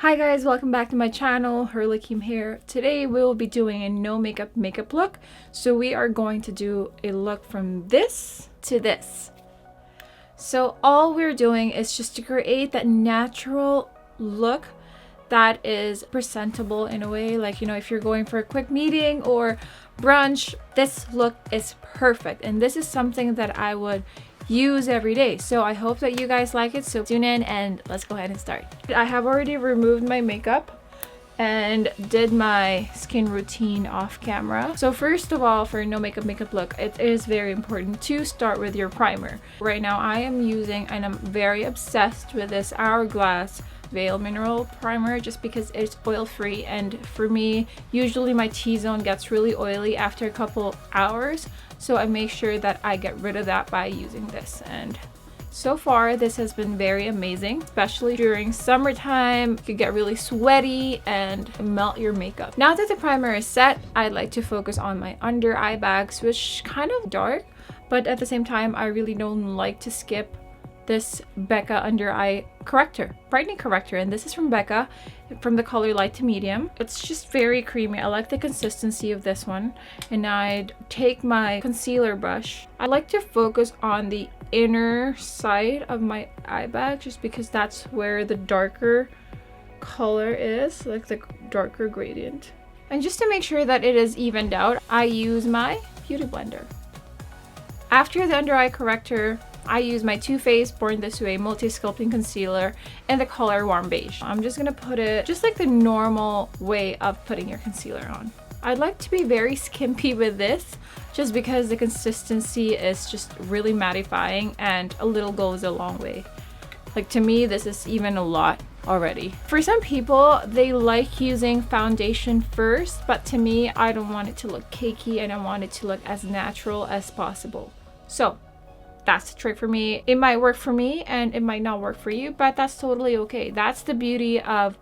Hi guys, welcome back to my channel. Herlie here. Today we will be doing a no makeup look. So we are going to do a look from this to this. So all we're doing is just to create that natural look that is presentable in a way. Like, you know, if you're going for a quick meeting or brunch, this look is perfect. And this is something that I would use every day. So I hope that you guys like it. So tune in and let's go ahead and start. I have already removed my makeup and did my skin routine off camera. So first of all, for no makeup look, it is very important to start with your primer. Right now I am using, and I'm very obsessed with, this Hourglass Veil Mineral Primer just because it's oil free, and for me usually my T-zone gets really oily after a couple hours, so I make sure that I get rid of that by using this. And so far this has been very amazing, especially during summertime. You could get really sweaty and melt your makeup. Now that the primer is set, I'd like to focus on my under eye bags, which kind of dark, but at the same time I really don't like to skip this Becca under eye corrector, brightening corrector, and this is from Becca, from the color light to medium. It's just very creamy. I like the consistency of this one. And I'd take my concealer brush. I like to focus on the inner side of my eye bag just because that's where the darker color is, like the darker gradient. And just to make sure that it is evened out, I use my beauty blender. After the under eye corrector, I use my Too Faced Born This Way Multi-Sculpting Concealer in the color Warm Beige. I'm just gonna put it just like the normal way of putting your concealer on. I'd like to be very skimpy with this just because the consistency is just really mattifying, and a little goes a long way. Like, to me, this is even a lot already. For some people, they like using foundation first, but to me, I don't want it to look cakey and I want it to look as natural as possible. So that's the trick for me. It might work for me and it might not work for you, but that's totally okay. That's the beauty of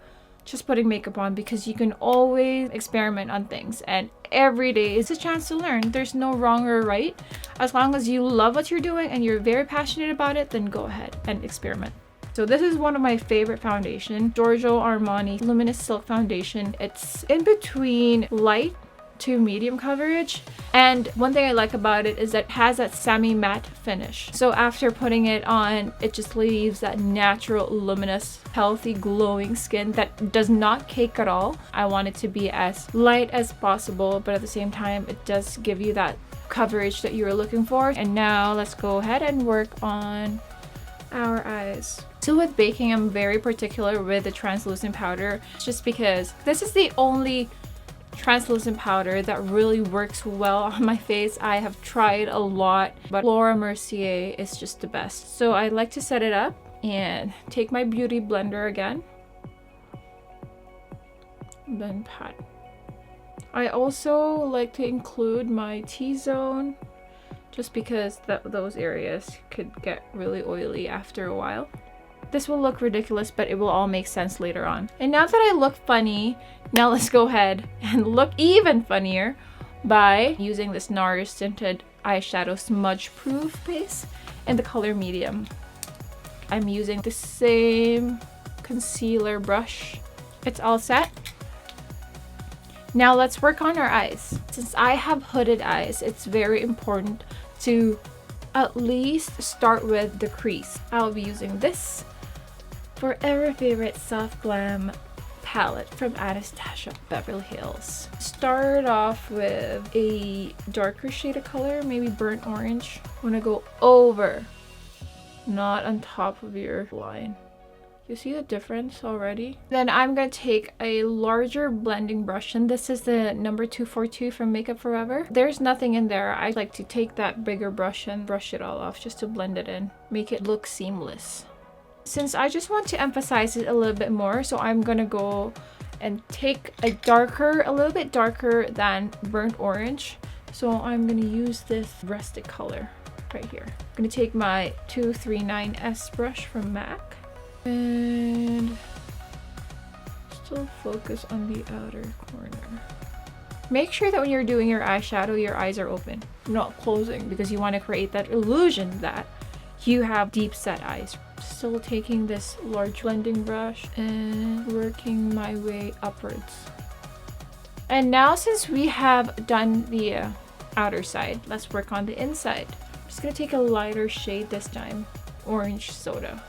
just putting makeup on, because you can always experiment on things, and every day is a chance to learn. There's no wrong or right. As long as you love what you're doing and you're very passionate about it, then go ahead and experiment. So this is one of my favorite foundation, Giorgio Armani Luminous Silk Foundation. It's in between light to medium coverage, and one thing I like about it is that it has that semi-matte finish. So after putting it on, it just leaves that natural, luminous, healthy, glowing skin that does not cake at all. I want it to be as light as possible, but at the same time it does give you that coverage that you're looking for. And now let's go ahead and work on our eyes. So with baking, I'm very particular with the translucent powder, just because this is the only translucent powder that really works well on my face. I have tried a lot, but Laura Mercier is just the best. So I like to set it up and take my beauty blender again, and then pat. I also like to include my T-zone just because those areas could get really oily after a while. This will look ridiculous, but it will all make sense later on. And now that I look funny, now let's go ahead and look even funnier by using this NARS Tinted Eyeshadow Smudge Proof Base in the color medium. I'm using the same concealer brush. It's all set. Now let's work on our eyes. Since I have hooded eyes, it's very important to at least start with the crease. I'll be using this forever favorite Soft Glam palette from Anastasia Beverly Hills. Start off with a darker shade of color, maybe burnt orange. I'm gonna go over, not on top of your line. You see the difference already? Then I'm gonna take a larger blending brush, and this is the number 242 from Makeup Forever. There's nothing in there. I like to take that bigger brush and brush it all off just to blend it in, make it look seamless. Since I just want to emphasize it a little bit more, so I'm gonna go and take a little bit darker than burnt orange. So I'm gonna use this rustic color right here. I'm gonna take my 239S brush from MAC and still focus on the outer corner. Make sure that when you're doing your eyeshadow, your eyes are open, not closing, because you want to create that illusion that you have deep set eyes. Still taking this large blending brush and working my way upwards. And now since we have done the outer side, let's work on the inside. I'm just gonna take a lighter shade this time, orange soda.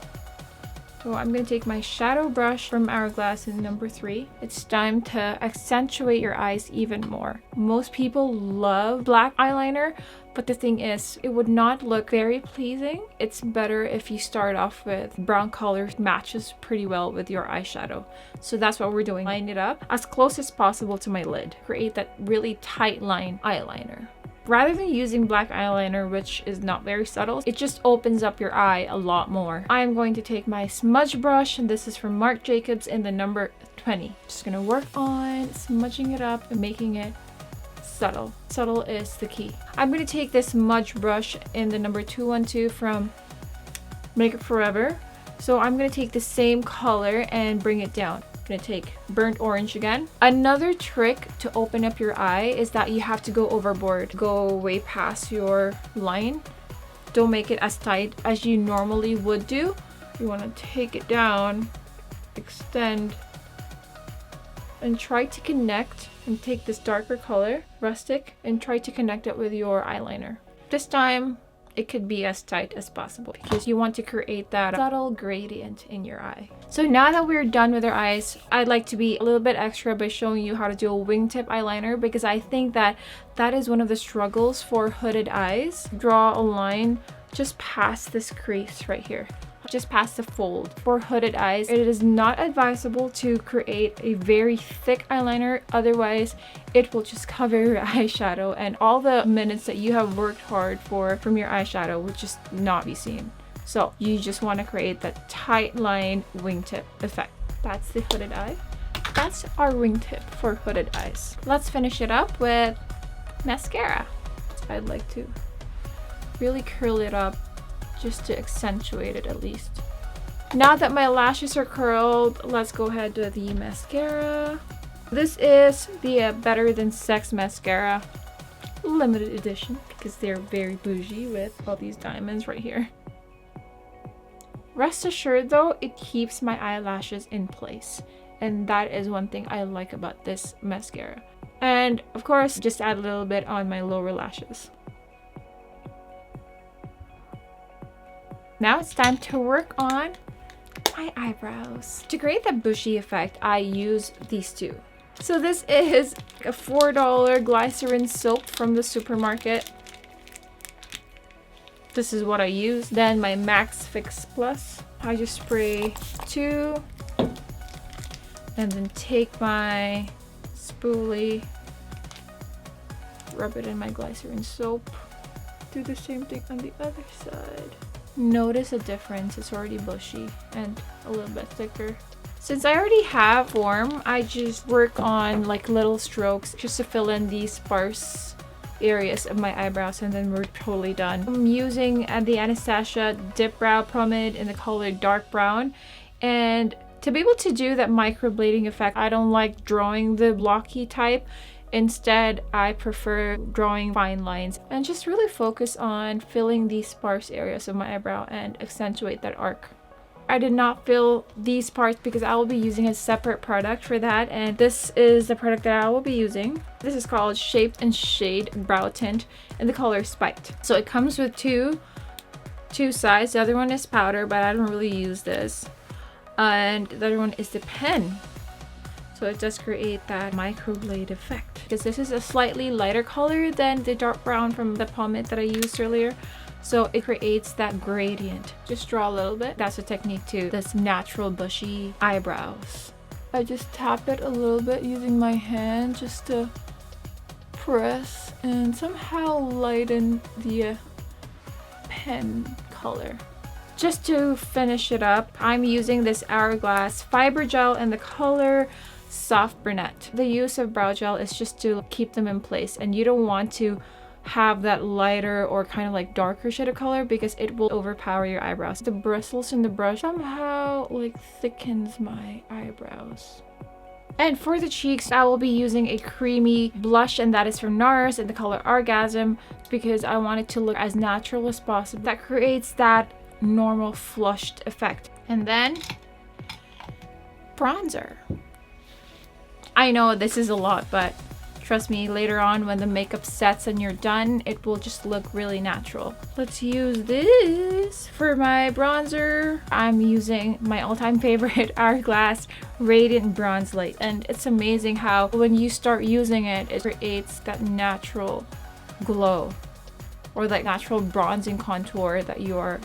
So I'm going to take my shadow brush from Hourglass in number 3. It's time to accentuate your eyes even more. Most people love black eyeliner, but the thing is, it would not look very pleasing. It's better if you start off with brown color, matches pretty well with your eyeshadow. So that's what we're doing. Line it up as close as possible to my lid. Create that really tight line eyeliner. Rather than using black eyeliner, which is not very subtle, it just opens up your eye a lot more. I'm going to take my smudge brush, and this is from Marc Jacobs in the number 20. Just gonna work on smudging it up and making it subtle. Subtle is the key. I'm gonna take this smudge brush in the number 212 from Makeup Forever. So I'm gonna take the same color and bring it down. Gonna take burnt orange again. Another trick to open up your eye is that you have to go overboard, go way past your line. Don't make it as tight as you normally would do. You want to take it down, extend, and try to connect, and take this darker color, rustic, and try to connect it with your eyeliner. This time it could be as tight as possible because you want to create that subtle gradient in your eye. So now that we're done with our eyes, I'd like to be a little bit extra by showing you how to do a wingtip eyeliner, because I think that that is one of the struggles for hooded eyes. Draw a line just past this crease right here, just past the fold. For hooded eyes, it is not advisable to create a very thick eyeliner, otherwise it will just cover your eyeshadow and all the minutes that you have worked hard for from your eyeshadow will just not be seen. So you just want to create that tight line wingtip effect. That's the hooded eye. That's our wingtip for hooded eyes. Let's finish it up with mascara. I'd like to really curl it up just to accentuate it at least. Now that my lashes are curled, let's go ahead with the mascara. This is the Better Than Sex mascara, limited edition, because they're very bougie with all these diamonds right here. Rest assured though, it keeps my eyelashes in place, and that is one thing I like about this mascara. And of course, just add a little bit on my lower lashes. Now it's time to work on my eyebrows. To create that bushy effect, I use these two. So this is a $4 glycerin soap from the supermarket. This is what I use. Then my Max Fix Plus. I just spray 2 and then take my spoolie, rub it in my glycerin soap. Do the same thing on the other side. Notice a difference, it's already bushy and a little bit thicker. Since I already have form, I just work on like little strokes just to fill in these sparse areas of my eyebrows, and then we're totally done. I'm using the Anastasia Dip Brow Pomade in the color dark brown, and to be able to do that microblading effect, I don't like drawing the blocky type. Instead, I prefer drawing fine lines and just really focus on filling these sparse areas of my eyebrow and accentuate that arc. I did not fill these parts because I will be using a separate product for that, and this is the product that I will be using. This is called Shape and Shade Brow Tint in the color Spiked. So it comes with two sides. The other one is powder, but I don't really use this. And the other one is the pen. So it does create that microblade effect. Because this is a slightly lighter color than the dark brown from the pomade that I used earlier. So it creates that gradient. Just draw a little bit. That's a technique to this natural bushy eyebrows. I just tap it a little bit using my hand just to press and somehow lighten the pen color. Just to finish it up, I'm using this Hourglass Fiber Gel in the color Soft Brunette. The use of brow gel is just to keep them in place, and you don't want to have that lighter or kind of like darker shade of color because it will overpower your eyebrows. The bristles in the brush somehow like thickens my eyebrows. And for the cheeks, I will be using a creamy blush, and that is from NARS in the color Orgasm because I want it to look as natural as possible. That creates that normal flushed effect. And then bronzer. I know this is a lot, but trust me, later on when the makeup sets and you're done, it will just look really natural. Let's use this for my bronzer. I'm using my all-time favorite Hourglass Radiant Bronze Light. And it's amazing how when you start using it, it creates that natural glow or that natural bronzing contour that you are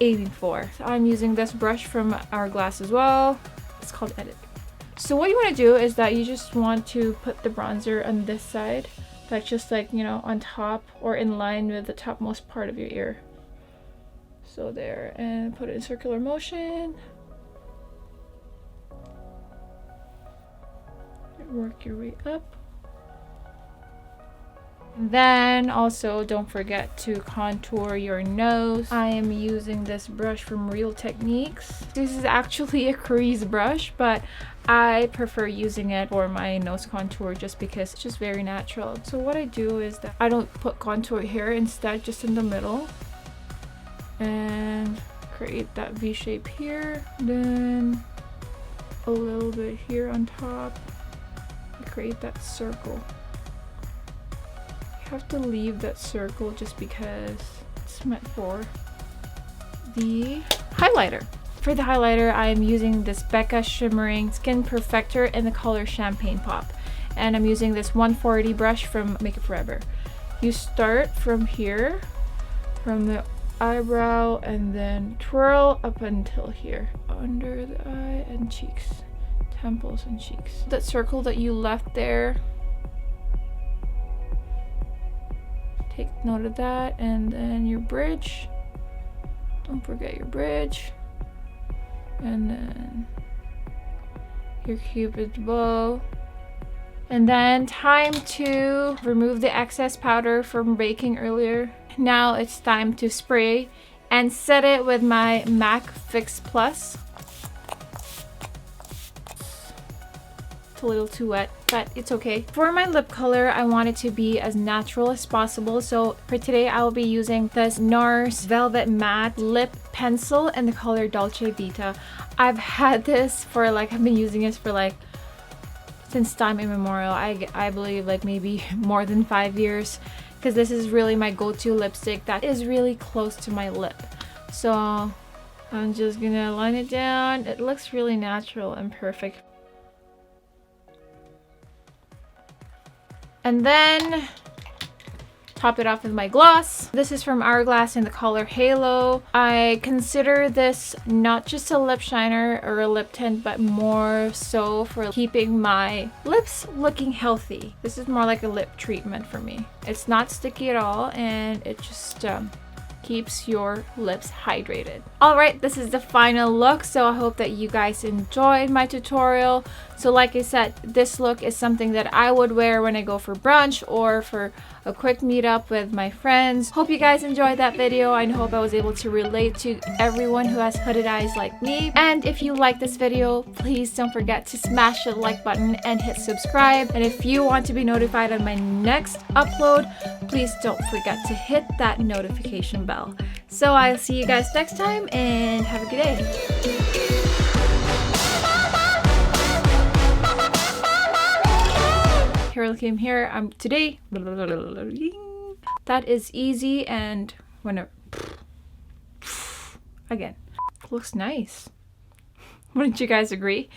aiming for. So I'm using this brush from Hourglass as well. It's called Edit. So what you want to do is that you just want to put the bronzer on this side, that's just like, you know, on top or in line with the topmost part of your ear. So there, and put it in circular motion. Work your way up. Then also don't forget to contour your nose. I am using this brush from Real Techniques. This is actually a crease brush, but I prefer using it for my nose contour just because it's just very natural. So what I do is that I don't put contour here, instead just in the middle, and create that V shape here, then a little bit here on top, create that circle. Have to leave that circle just because it's meant for the highlighter. For the highlighter, I am using this Becca Shimmering Skin Perfector in the color Champagne Pop, and I'm using this 140 brush from Makeup Forever. You start from here, from the eyebrow, and then twirl up until here, under the eye and cheeks, temples and cheeks. That circle that you left there, take note of that. And then your bridge, don't forget your bridge, and then your cupid's bow. And then time to remove the excess powder from baking earlier. Now it's time to spray and set it with my MAC Fix Plus. It's a little too wet, but it's okay. For my lip color, I want it to be as natural as possible. So for today, I will be using this NARS Velvet Matte Lip Pencil in the color Dolce Vita. I've had this for like, I've been using this for like, since time immemorial. I believe like maybe more than 5 years, because this is really my go-to lipstick that is really close to my lip. So I'm just gonna line it down. It looks really natural and perfect. And then top it off with my gloss. This is from Hourglass in the color Halo. I consider this not just a lip shiner or a lip tint, but more so for keeping my lips looking healthy. This is more like a lip treatment for me. It's not sticky at all, and it just keeps your lips hydrated. All right, this is the final look, so I hope that you guys enjoyed my tutorial. So like I said, this look is something that I would wear when I go for brunch or for a quick meetup with my friends. Hope you guys enjoyed that video. I hope I was able to relate to everyone who has hooded eyes like me. And if you like this video, please don't forget to smash the like button and hit subscribe. And if you want to be notified on my next upload, please don't forget to hit that notification bell. So I'll see you guys next time, and have a good day. Herlie came here. Today. That is easy, and whenever again, looks nice. Wouldn't you guys agree?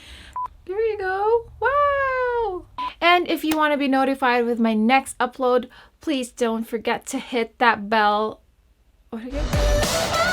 There you go. Wow. And if you want to be notified with my next upload, please don't forget to hit that bell. What again?